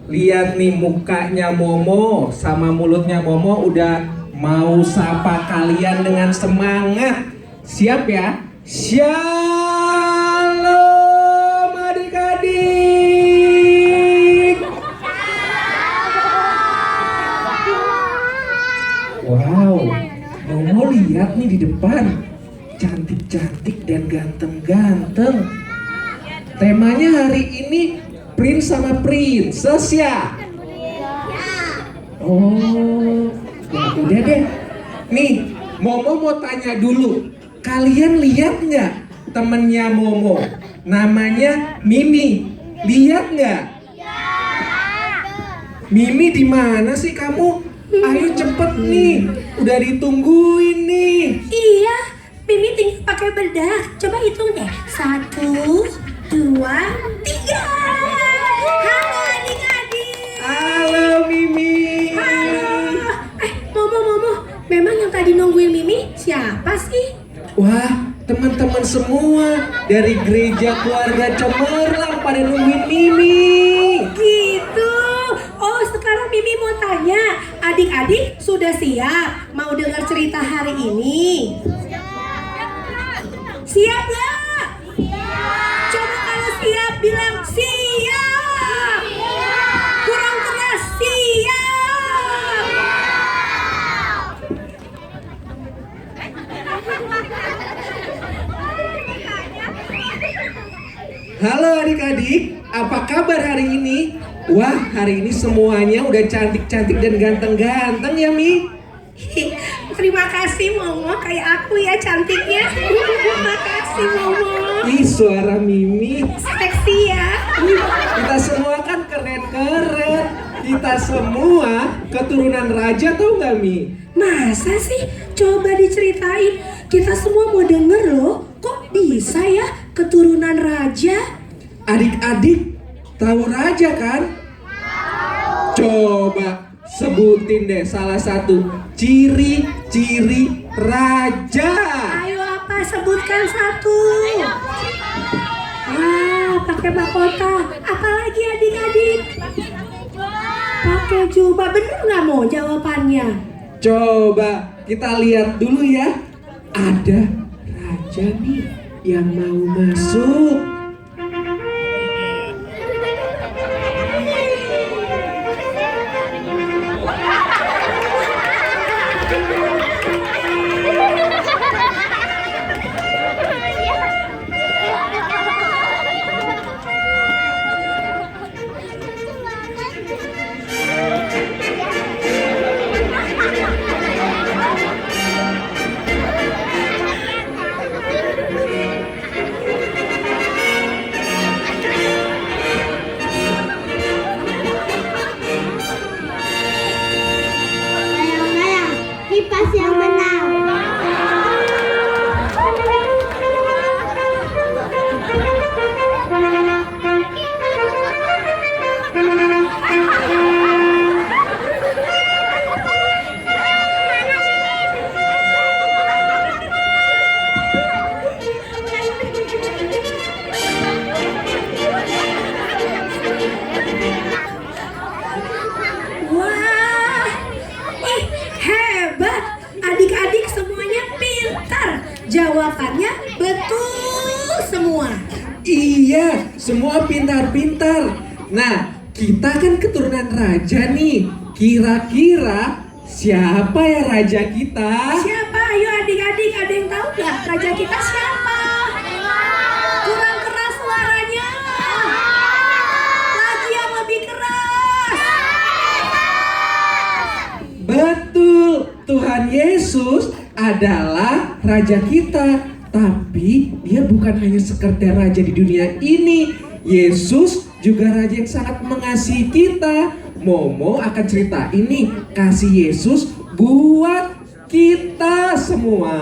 Lihat nih mukanya Momo sama mulutnya Momo udah mau sapa kalian dengan semangat. Siap ya? Shalom adik-adik. Wow, Momo lihat nih di depan, cantik-cantik dan ganteng-ganteng. Temanya hari ini Prince sama Princess ya? Oh, ya udah deh. Nih, Momo mau tanya dulu. Kalian lihat nggak temennya Momo? Namanya Mimi. Lihat nggak? Mimi di mana sih kamu? Ayo cepet nih, udah ditungguin nih. Iya, Mimi tinggal pakai bedak. Coba hitung deh. 1, 2, 3. Halo adik-adik. Halo Mimi. Halo. Momo. Memang yang tadi nungguin Mimi siapa sih? Wah, teman-teman semua dari gereja keluarga Cemerlang pada nungguin Mimi. Gitu. Oh, sekarang Mimi mau tanya, adik-adik sudah siap mau dengar cerita hari ini? Siap nggak? Coba kalau siap bilang siap. Kurang keras, siap. Halo adik-adik, apa kabar hari ini? Wah, hari ini semuanya udah cantik-cantik dan ganteng-ganteng ya Mi? Terima kasih Momo, kayak aku ya cantiknya. Terima kasih Momo. Ih, suara Mimi. Seksi ya. Kita semua kan keren-keren. Kita semua keturunan raja, tau gak Mi? Masa sih? Coba diceritain. Kita semua mau denger loh. Kok bisa ya keturunan raja? Adik-adik tahu raja kan? Coba sebutin deh salah satu ciri-ciri raja. Ayo apa? Sebutkan satu. Wah, pakai mahkota. Apalagi adik-adik? Pakai jubah. Bener nggak mau jawabannya? Coba kita lihat dulu ya. Ada raja nih yang mau masuk. Layang-layang, kipas yang menang. Wah, hebat. Adik-adik semuanya pintar. Jawabannya betul semua. Iya, semua pintar-pintar. Nah, kita kan keturunan raja nih. Kira-kira siapa ya raja kita? Siapa? Ayo adik-adik, ada yang tahu nggak raja kita siapa? Kurang keras suaranya. Lagi yang lebih keras. Betul, Tuhan Yesus adalah raja kita. Tapi dia bukan hanya sekedar raja di dunia ini. Yesus juga raja yang sangat mengasihi kita. Momo akan cerita ini kasih Yesus buat kita semua.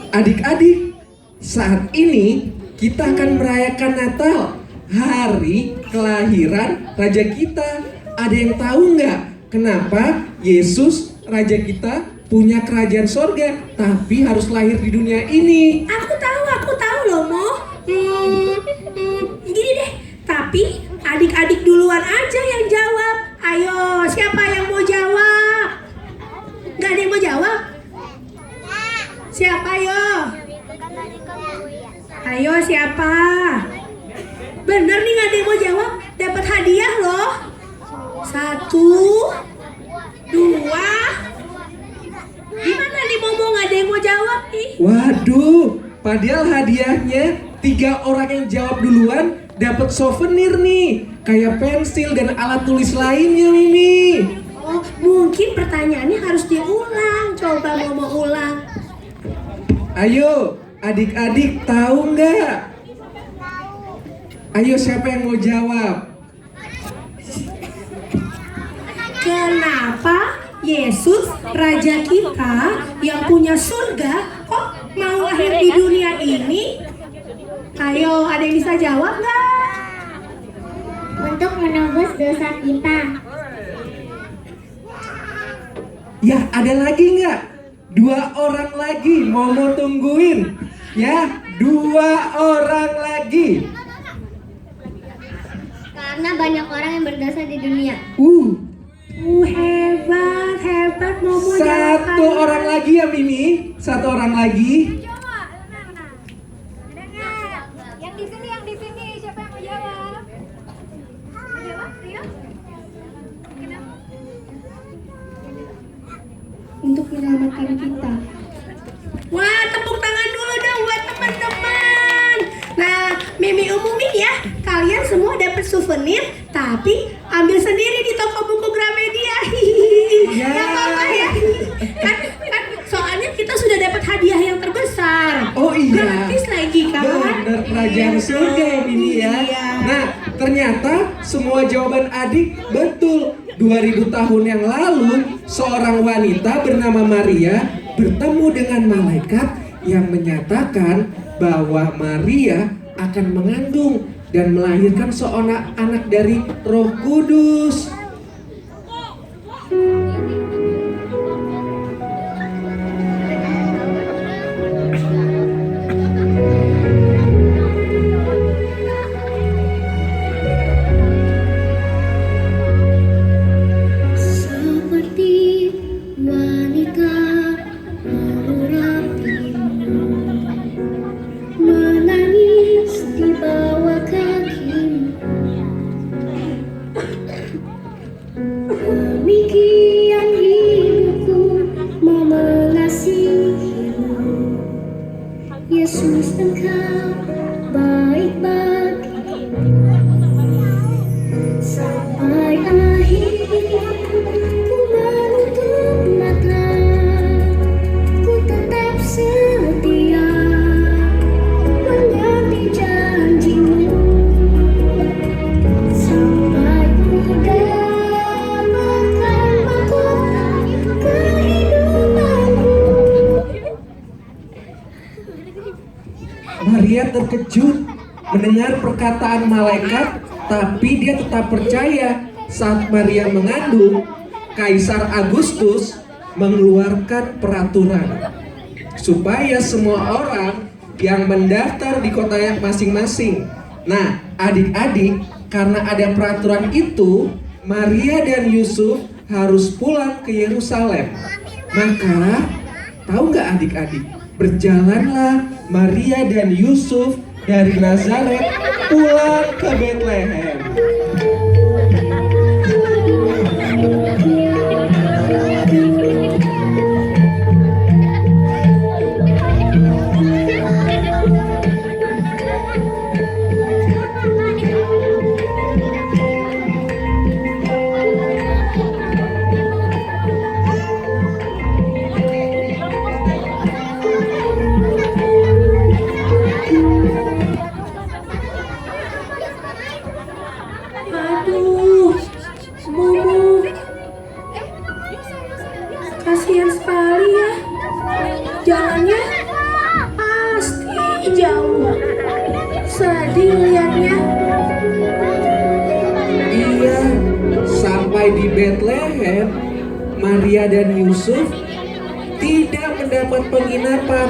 Adik-adik, saat ini kita akan merayakan Natal, hari kelahiran Raja kita. Ada yang tahu nggak kenapa Yesus raja kita punya kerajaan sorga, tapi harus lahir di dunia ini. Aku tahu loh, Mo. Gini deh, tapi adik-adik duluan aja yang jawab. Ayo, siapa yang mau jawab? Gak ada yang mau jawab? Siapa yo? Ayo siapa? Bener nih gak ada yang mau jawab? Dapat hadiah loh. 1, 2. Gimana nih Momo gak ada yang mau jawab nih? Waduh, padahal hadiahnya 3 orang yang jawab duluan dapat souvenir nih, kayak pensil dan alat tulis lainnya, Mimi. Oh, mungkin pertanyaannya harus diulang. Coba Momo ulang. Ayo, adik-adik tahu nggak? Ayo, siapa yang mau jawab? Kenapa Yesus, Raja kita yang punya surga, kok mau lahir di dunia ini? Ayo, ada yang bisa jawab nggak? Untuk menebus dosa kita. Ya, ada lagi nggak? 2 orang lagi, Momo tungguin. Ya, 2 orang lagi. Karena banyak orang yang berdosa di dunia. Hebat Momo. 1 orang lagi ya, Mimi. 1 orang lagi. Yang di sini, siapa yang mau jawab? Mau jawab, Rio? Kenapa? Untuk menyelamatkan kita. Wah, tepuk tangan dulu dong buat teman-teman. Nah, Mimi umumin ya, kalian semua dapat souvenir, tapi ambil sendiri di toko buku Gramedia. Ya. Gak apa-apa ya. Kan soalnya kita sudah dapat hadiah yang terbesar. Oh iya. Gratis lagi kan? Bener, kerajaan surga ya, Mimi ya. Iya. Nah, ternyata semua jawaban adik betul. 2000 tahun yang lalu, seorang wanita bernama Maria bertemu dengan malaikat yang menyatakan bahwa Maria akan mengandung dan melahirkan seorang anak dari Roh Kudus. Seperti wanita mengurapimu, menangis di bawah kakimu. Demikian hidupku mau mengasihimu. Yesus, engkau baik bagiku. Sampai akhir ku menutup mata, ku tetap setia menanti janjimu. Sampai ku dapatkan mahkota kehidupanmu. Maria terkejut mendengar perkataan malaikat, tapi dia tetap percaya. Saat Maria mengandung, Kaisar Agustus mengeluarkan peraturan supaya semua orang yang mendaftar di kotanya masing-masing. Nah, adik-adik, karena ada peraturan itu, Maria dan Yusuf harus pulang ke Yerusalem. Maka, tahu nggak adik-adik? Berjalanlah Maria dan Yusuf dari Nazaret pulang ke Bethlehem. Aduh, Momo, kasihan sekali ya. Jalannya pasti jauh. Sedih liatnya. Iya, sampai di Bethlehem, Maria dan Yusuf tidak mendapat penginapan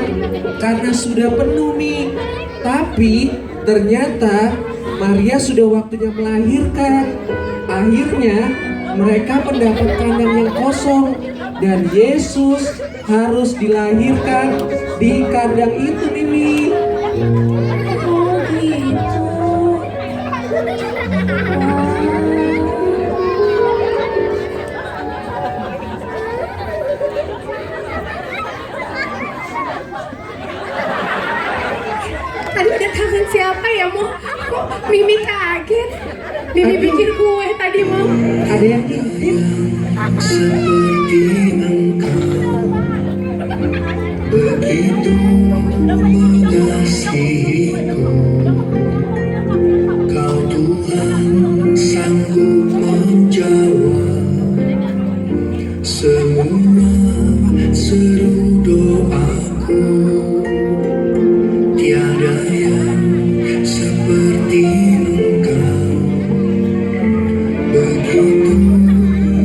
karena sudah penuh Mi. Tapi ternyata Maria sudah waktunya melahirkan. Akhirnya mereka mendapat kandang yang kosong dan Yesus harus dilahirkan di kandang itu Mimi. Oh gitu. Tadi ada tangan siapa ya, Mo? Kok Mimi kaget? Mimi bikin kue tadi, Mo. Ada yang ngintip. Seperti engkau begitu mengasihiku, Kau Tuhan sanggup menjawab semua seru doaku. Tiada yang seperti engkau begitu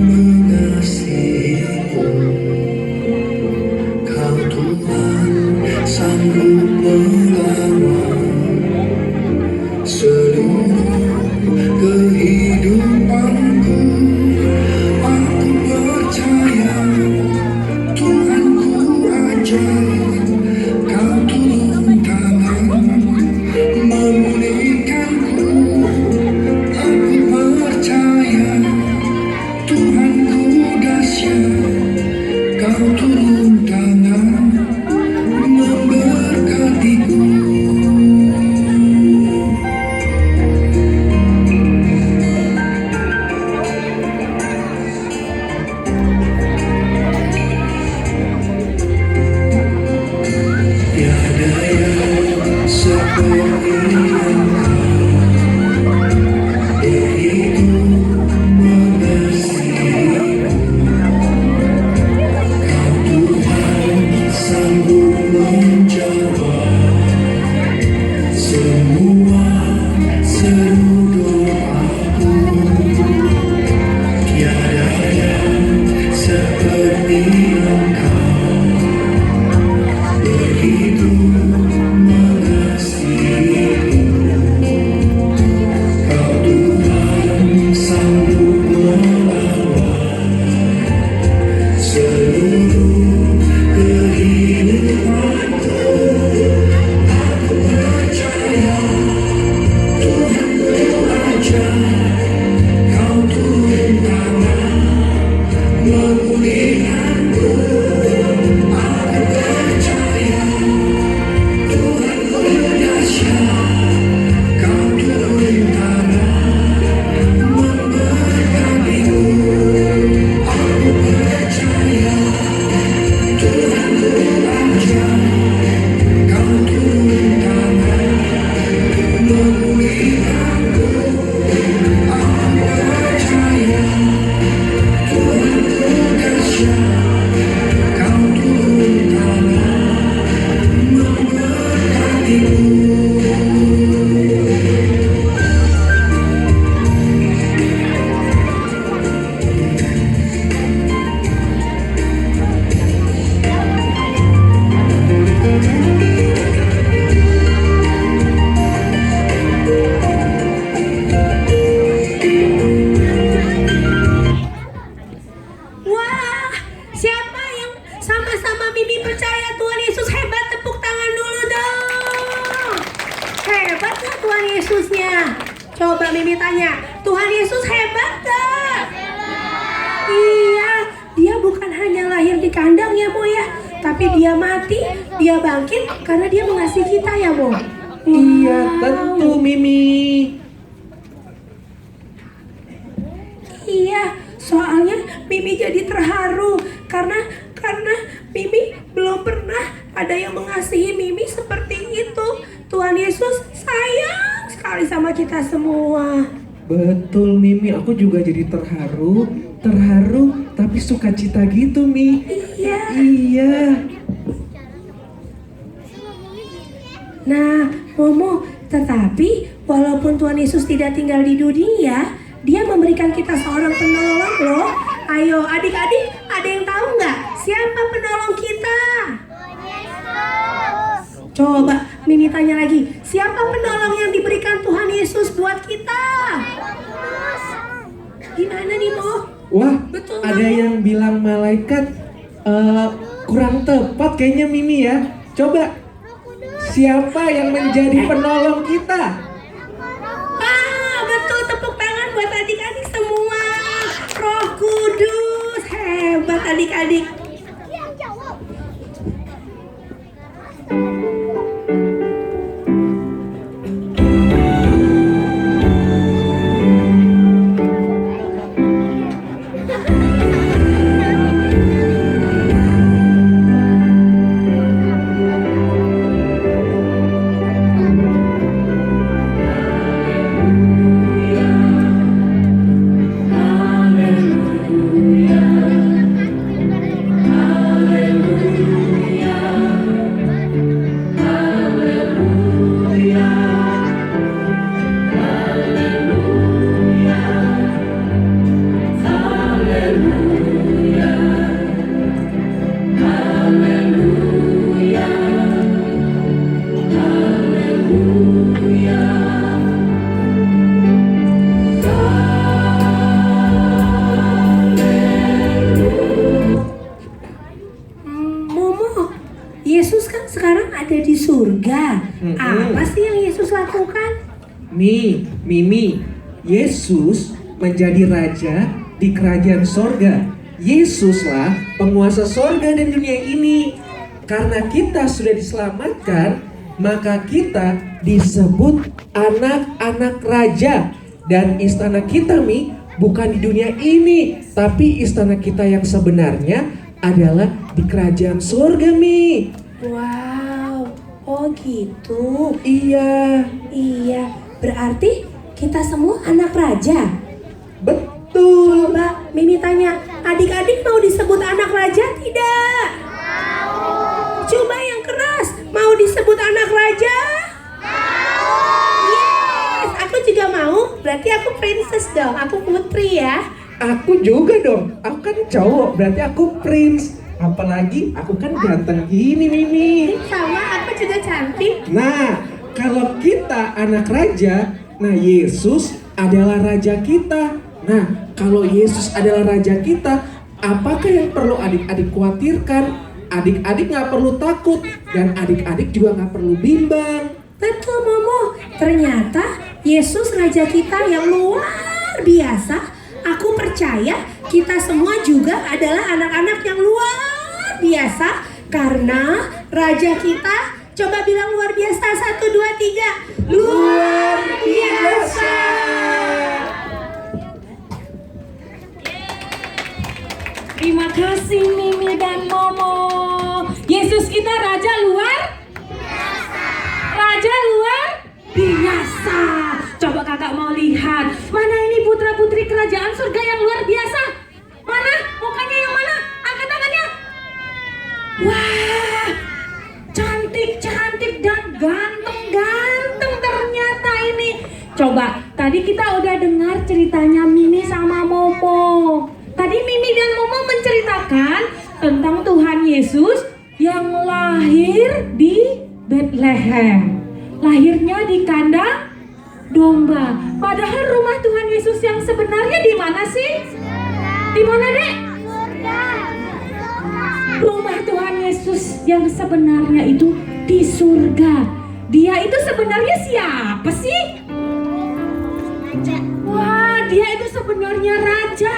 mengasihiku, Kau Tuhan sanggup melawan seluruh kehidupanku. Aku percaya Tuhanku ajaib, Kau turun tangan memulihkanku. Aku percaya Tuhanku dahsyat, Kau turun tangan memberkatiku. Tiada yang seperti engkau begitu mengasihiku, Kau Tuhan sanggup menjawab semua seru doaku. Tiada yang seperti engkau begitu mengasihiku, Kau Tuhan sanggup melawan seluruh kehidupanku. Aku percaya Tuhanku ajaib, Kau turun tangan memulihkanku. Aku percaya Tuhanku dahsyat, Kau turun tangan memberkatiku. Aku percaya Tuhanku ajaib, Kau turun tangan memulihkanku. Aku percaya Tuhanku dahsyat, Kau turun tangan memberkatiku. Wah, siapa yang sama-sama Mimi percaya Tuhan Yesus hebat? Tepuk tangan dulu dong. Hebat gak Tuhan Yesusnya? Coba Mimi tanya, Tuhan Yesus hebat gak? Iya, dia bukan hanya lahir di kandang ya Mo ya, tapi dia mati, dia bangkit karena dia mengasihi kita ya Mo. Iya tentu Mimi. Iya, soalnya Mimi jadi terharu karena Mimi belum pernah ada yang mengasihi Mimi seperti itu. Tuhan Yesus sayang sekali sama kita semua. Betul Mimi, aku juga jadi terharu tapi sukacita gitu Mi. Iya. Iya. Nah, Momo, tetapi walaupun Tuhan Yesus tidak tinggal di dunia, Dia memberikan kita seorang penolong loh. Ayo adik-adik, ada yang tahu nggak siapa penolong kita? Coba Mimi tanya lagi, siapa penolong yang diberikan Tuhan Yesus buat kita? Gimana nih Mo? Wah, Betul, ada Mama. yang bilang malaikat kurang tepat kayaknya Mimi ya. Coba, siapa yang menjadi penolong kita? Betul, tepuk tangan buat adik-adik semua. Roh Kudus, hebat adik-adik. Momo, Yesus kan sekarang ada di surga. Apa sih yang Yesus lakukan? Mimi, Yesus menjadi raja di kerajaan sorga. Yesuslah penguasa sorga dan dunia ini. Karena kita sudah diselamatkan, maka kita disebut anak-anak raja. Dan istana kita bukan di dunia ini, tapi istana kita yang sebenarnya adalah di kerajaan sorga Wow, oh gitu. Iya, Iya, berarti kita semua anak raja. betul. Coba Mimi tanya, adik-adik mau disebut anak raja tidak? Coba yang keras, mau disebut anak raja? Yes, aku juga mau. Berarti aku princess dong, aku putri ya. Aku juga dong, aku kan cowok, berarti aku prince. Apalagi aku kan ganteng gini Mimi. Sama, aku juga cantik. Nah, kalau kita anak raja, nah Yesus adalah raja kita. Nah, kalau Yesus adalah raja kita, apakah yang perlu adik-adik khawatirkan? Adik-adik nggak perlu takut, dan adik-adik juga nggak perlu bimbang. Betul Momo, ternyata Yesus raja kita yang luar biasa. Aku percaya kita semua juga adalah anak-anak yang luar biasa. Karena raja kita, coba bilang luar biasa, 1, 2, 3. Luar biasa. Terima kasih Mimi dan Momo. Yesus kita raja luar biasa. Raja luar biasa. Coba kakak mau lihat, mana ini putra-putri kerajaan surga yang luar biasa? Mana? Mukanya yang mana? Angkat tangannya. Wah, cantik-cantik dan ganteng-ganteng ternyata ini. Coba, tadi kita udah dengar ceritanya Mimi sama Momo. Tadi Mimi dan Momo menceritakan tentang Tuhan Yesus yang lahir di Bethlehem. Lahirnya di kandang domba. Padahal rumah Tuhan Yesus yang sebenarnya di mana sih? Di mana, Dek? Rumah Tuhan Yesus yang sebenarnya itu di surga. Dia itu sebenarnya siapa sih? Wah, dia itu sebenarnya raja.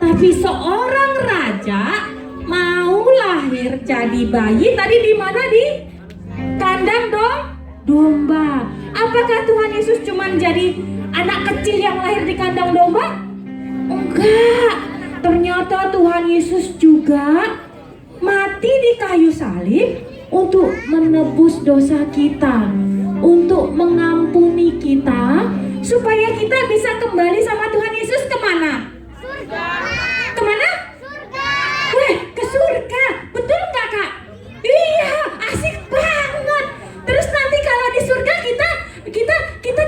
Tapi seorang raja mau lahir jadi bayi tadi di mana? Di kandang domba. Apakah Tuhan Yesus cuma jadi anak kecil yang lahir di kandang domba? Enggak. Ternyata Tuhan Yesus juga mati di kayu salib untuk menebus dosa kita, untuk mengampuni kita, supaya kita bisa kembali sama Tuhan Yesus kemana? Surga. Kemana? Surga. Weh, ke surga. Betul nggak, Kak? Iya, asik banget. Terus nanti kalau di surga kita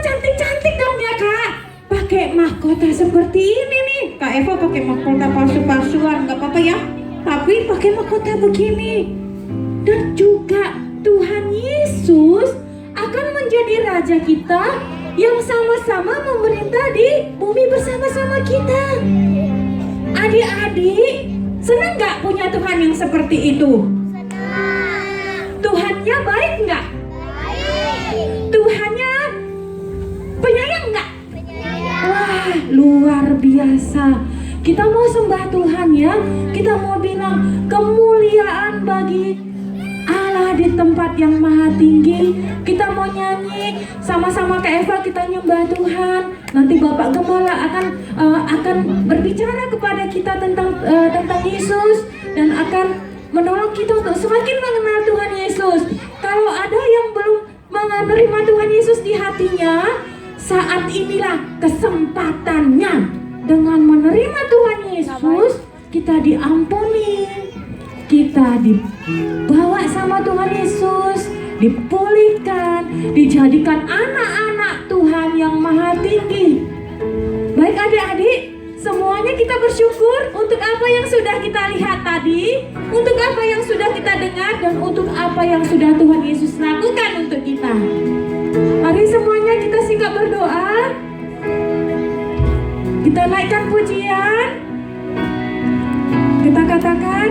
cantik-cantik dong ya, Kak. Pakai mahkota seperti ini nih. Kak Eva pakai mahkota palsu-palsuan, nggak apa-apa ya? pakai mahkota begini. Dan juga Tuhan Yesus akan menjadi raja kita yang sama-sama memerintah di bumi bersama-sama kita. Adik-adik, senang nggak punya Tuhan yang seperti itu? Tuhannya baik nggak? Tuhannya penyayang nggak? Wah, luar biasa. Kita mau sembah Tuhan ya. Kita mau bilang kemuliaan bagi Allah di tempat yang maha tinggi. Kita mau nyanyi sama-sama Kak Eva, kita nyembah Tuhan. Nanti Bapak Gembala akan berbicara kepada kita tentang Yesus dan akan menolong kita untuk semakin mengenal Tuhan Yesus. Kalau ada yang belum menerima Tuhan Yesus di hatinya, saat inilah kesempatannya. Dengan menerima Tuhan Yesus, kita diampuni, kita dibawa sama Tuhan Yesus, dipulihkan, dijadikan anak-anak Tuhan yang maha tinggi. Baik adik-adik, semuanya kita bersyukur untuk apa yang sudah kita lihat tadi, untuk apa yang sudah kita dengar, dan untuk apa yang sudah Tuhan Yesus lakukan untuk kita. Mari semuanya kita singkat berdoa. Kita naikkan pujian. Kita katakan